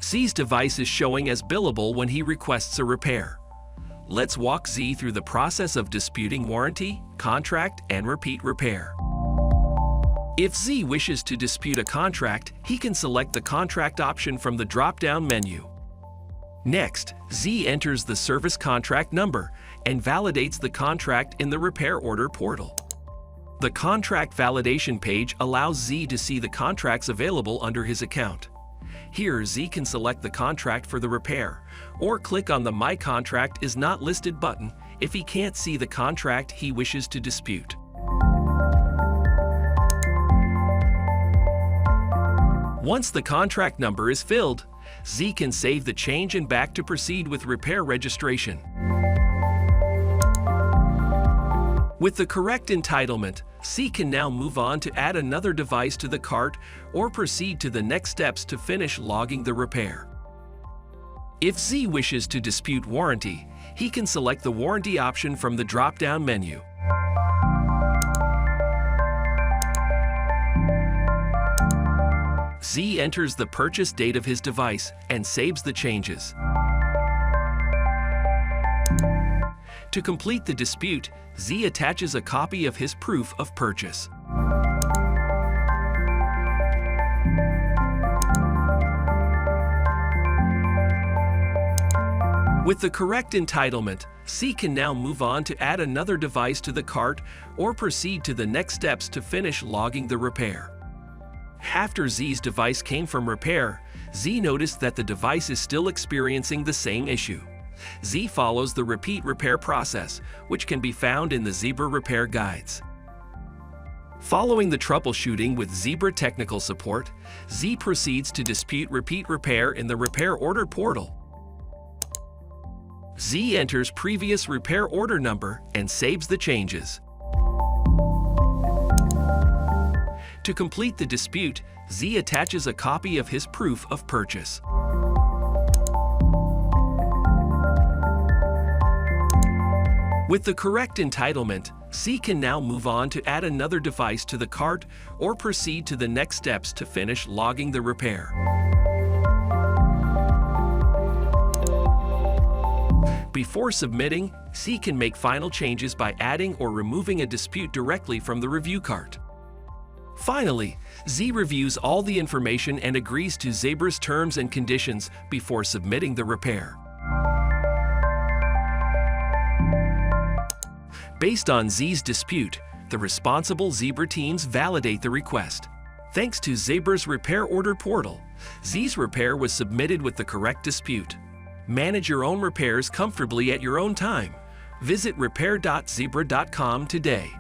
Z's device is showing as billable when he requests a repair. Let's walk Z through the process of disputing warranty, contract, and repeat repair. If Z wishes to dispute a contract, he can select the contract option from the drop-down menu. Next, Z enters the service contract number and validates the contract in the repair order portal. The contract validation page allows Z to see the contracts available under his account. Here, Z can select the contract for the repair, or click on the My Contract is Not Listed button if he can't see the contract he wishes to dispute. Once the contract number is filled, Z can save the change and back to proceed with repair registration. With the correct entitlement, Z can now move on to add another device to the cart or proceed to the next steps to finish logging the repair. If Z wishes to dispute warranty, he can select the warranty option from the drop-down menu. Z enters the purchase date of his device and saves the changes. To complete the dispute, Z attaches a copy of his proof of purchase. With the correct entitlement, Z can now move on to add another device to the cart or proceed to the next steps to finish logging the repair. After Z's device came from repair, Z noticed that the device is still experiencing the same issue. Z follows the repeat repair process, which can be found in the Zebra repair guides. Following the troubleshooting with Zebra technical support, Z proceeds to dispute repeat repair in the repair order portal. Z enters previous repair order number and saves the changes. To complete the dispute, Z attaches a copy of his proof of purchase. With the correct entitlement, Z can now move on to add another device to the cart or proceed to the next steps to finish logging the repair. Before submitting, Z can make final changes by adding or removing a dispute directly from the review cart. Finally, Z reviews all the information and agrees to Zebra's terms and conditions before submitting the repair. Based on Z's dispute, the responsible Zebra teams validate the request. Thanks to Zebra's repair order portal, Z's repair was submitted with the correct dispute. Manage your own repairs comfortably at your own time. Visit repair.zebra.com today.